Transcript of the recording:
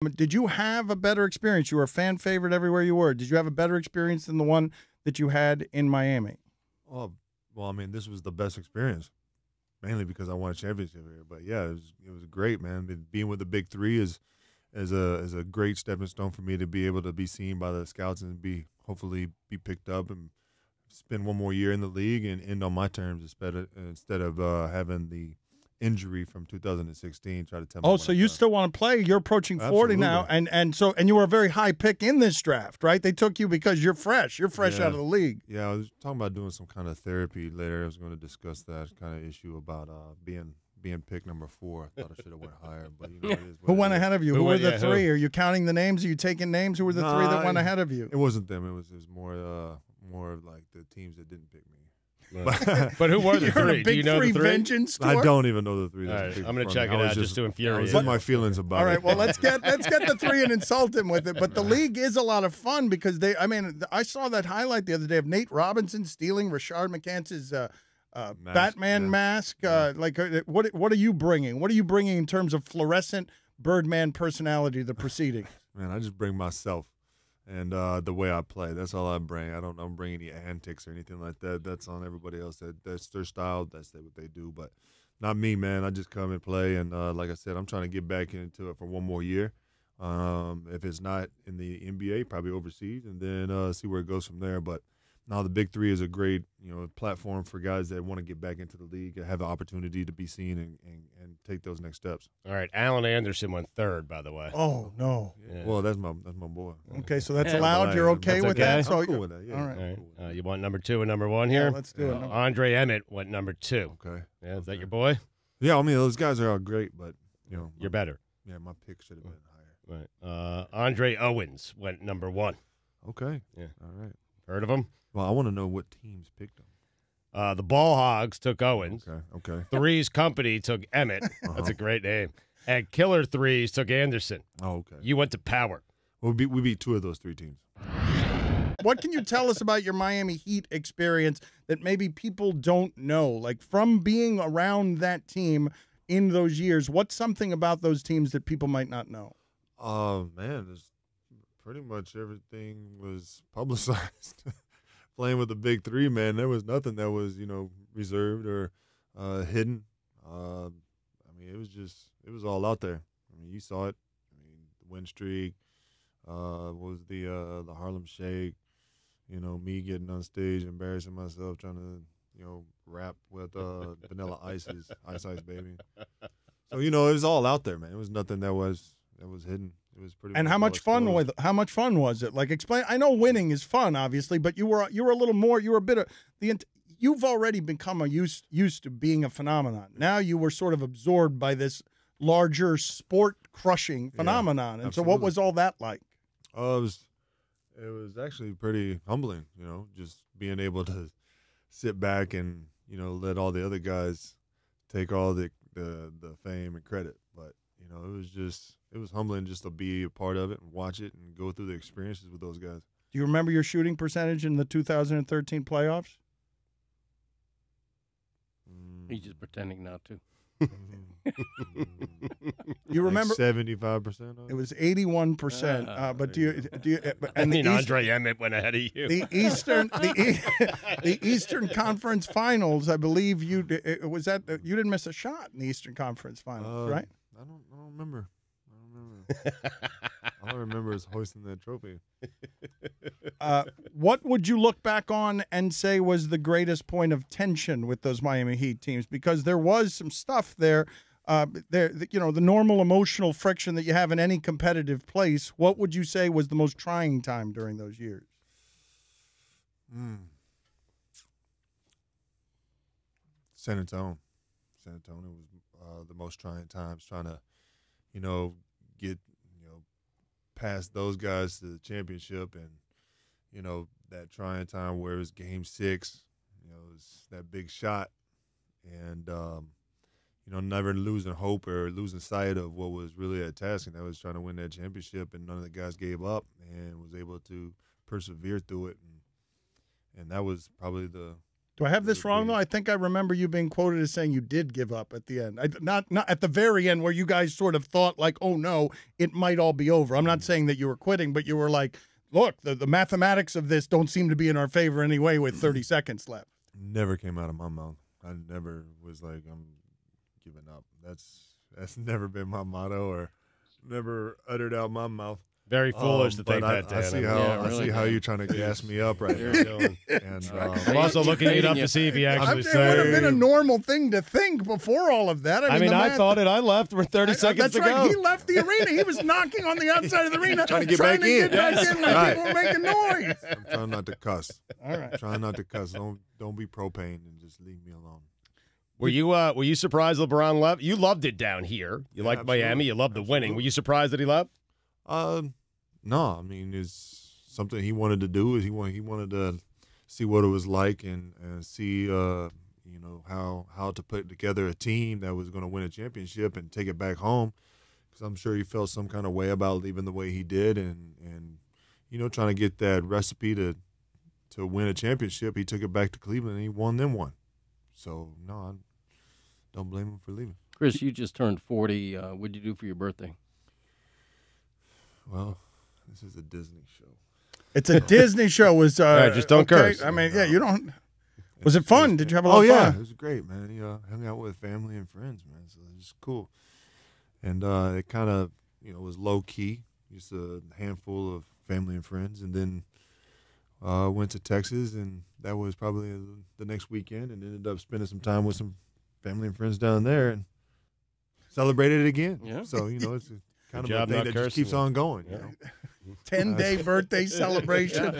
Did you have a better experience? You were a fan favorite everywhere you were. Did you have a better experience than the one that you had in Miami? Oh, well, I mean, this was the best experience, mainly because I won a championship here. But yeah, it was great, man. Being with the Big Three is a great stepping stone for me to be able to be seen by the scouts and hopefully be picked up and spend one more year in the league and end on my terms instead of having the injury from 2016 try to tell me. Oh, so you still want to play? You're approaching 40 now, and you were a very high pick in this draft, right? They took you because you're fresh. You're fresh out of the league. Yeah, I was talking about doing some kind of therapy later. I was going to discuss that kind of issue about being picked number 4. I thought I should have went higher, but it is Who went ahead of you? Who were the three? Who? Are you counting the names? Are you taking names? Who were the three that went ahead of you? It wasn't them. It was more of like the teams that didn't pick me. Right. But who were the three? Do you know the three? Vengeance tour? I don't even know the three. Right, I'm going to check it out just to infuriate. I was in my feelings about it. All right, well, let's get the three and insult him with it. But the league is a lot of fun because I saw that highlight the other day of Nate Robinson stealing Rashard McCantz's Batman mask. What are you bringing? What are you bringing in terms of fluorescent Birdman personality to the proceeding? Man, I just bring myself. And the way I play, that's all I bring. I don't bring any antics or anything like that. That's on everybody else. That's their style. That's what they do. But not me, man. I just come and play. And like I said, I'm trying to get back into it for one more year. If it's not in the NBA, probably overseas, and then see where it goes from there. But now the Big Three is a great, platform for guys that want to get back into the league, have the opportunity to be seen and take those next steps. All right, Alan Anderson went 3rd, by the way. Oh no! Yeah. Well, that's my boy. Okay, so that's allowed. You're okay with that? I'm cool with that. Yeah. All right. You want number 2 and number 1 here? Yeah, let's do it. Andre Emmett went number 2. Okay. Yeah, is that your boy? Yeah, I mean those guys are all great, but you're better. Yeah, my pick should have been higher. Right. Andre Owens went number 1. Okay. Yeah. All right. Heard of him? Well, I want to know what teams picked him. The Ball Hogs took Owens. Okay. Threes Company took Emmett. That's a great name. And Killer Threes took Anderson. Oh, okay. You went to Power. Well, we beat 2 of those 3 teams. What can you tell us about your Miami Heat experience that maybe people don't know? Like from being around that team in those years, what's something about those teams that people might not know? Man, pretty much everything was publicized. Playing with the Big Three, man, there was nothing that was, reserved or hidden. I mean, it was all out there. I mean, you saw it. I mean, the win streak, was the Harlem Shake, me getting on stage, embarrassing myself, trying to, rap with Vanilla Ice's Ice Baby. So, it was all out there, man. It was nothing that was hidden. It was pretty. And how much fun was it? Like, explain. I know winning is fun, obviously, but you were a little more. You were a bit of You've already become used to being a phenomenon. Now you were sort of absorbed by this larger sport crushing phenomenon. And absolutely. so, what was all that like? It was actually pretty humbling. Just being able to sit back and let all the other guys take all the fame and credit, but. It was humbling just to be a part of it and watch it and go through the experiences with those guys. Do you remember your shooting percentage in the 2013 playoffs? He's just pretending not to. You remember 75%? It was 81%. But do you? And Andre Emmett went ahead of you. The Eastern Conference Finals, I believe you didn't miss a shot in the Eastern Conference Finals, right? I don't remember. All I remember is hoisting that trophy. What would you look back on and say was the greatest point of tension with those Miami Heat teams? Because there was some stuff there. The normal emotional friction that you have in any competitive place. What would you say was the most trying time during those years? San Antonio. San Antonio was the most trying times, trying to, get, past those guys to the championship and, that trying time where it was game 6, it was that big shot and, never losing hope or losing sight of what was really at task, and that was trying to win that championship, and none of the guys gave up and was able to persevere through it. And that was probably the Do I have this wrong, though? I think I remember you being quoted as saying you did give up at the end. Not at the very end where you guys sort of thought, like, oh, no, it might all be over. I'm not saying that you were quitting, but you were like, look, the mathematics of this don't seem to be in our favor anyway with 30 seconds left. Never came out of my mouth. I never was like, I'm giving up. That's never been my motto or never uttered out my mouth. Very foolish to think that, Dan. I see how you're trying to gas me up right now. And, I'm also looking it up to see if he actually said it. Would have been a normal thing to think before all of that. I thought it. I left with 30 seconds to go. That's right. He left the arena. He was knocking on the outside of the arena, trying to get back in when people were making noise. I'm trying not to cuss. All right. Trying not to cuss. Don't be propane and just leave me alone. Were you surprised LeBron left? You loved it down here. You liked Miami. You loved the winning. Were you surprised that he left? No. I mean, it's something he wanted to do. Is he wanted to see what it was like and see how to put together a team that was going to win a championship and take it back home. Because I'm sure he felt some kind of way about leaving the way he did and trying to get that recipe to win a championship. He took it back to Cleveland and he won them one. So no, I don't blame him for leaving. Chris, you just turned 40. What'd you do for your birthday? Well, this is a Disney show. It's a Disney show. Was just don't curse. I mean, you don't. Was it fun? Did you have a lot of fun? It was great, man. Hung out with family and friends, man. So it was cool. And it kind of, was low key, just a handful of family and friends, and then went to Texas, and that was probably the next weekend, and ended up spending some time with some family and friends down there, and celebrated it again. Yeah. So it's kind of a job thing not that just cursing. keeps on going. 10-day birthday celebration.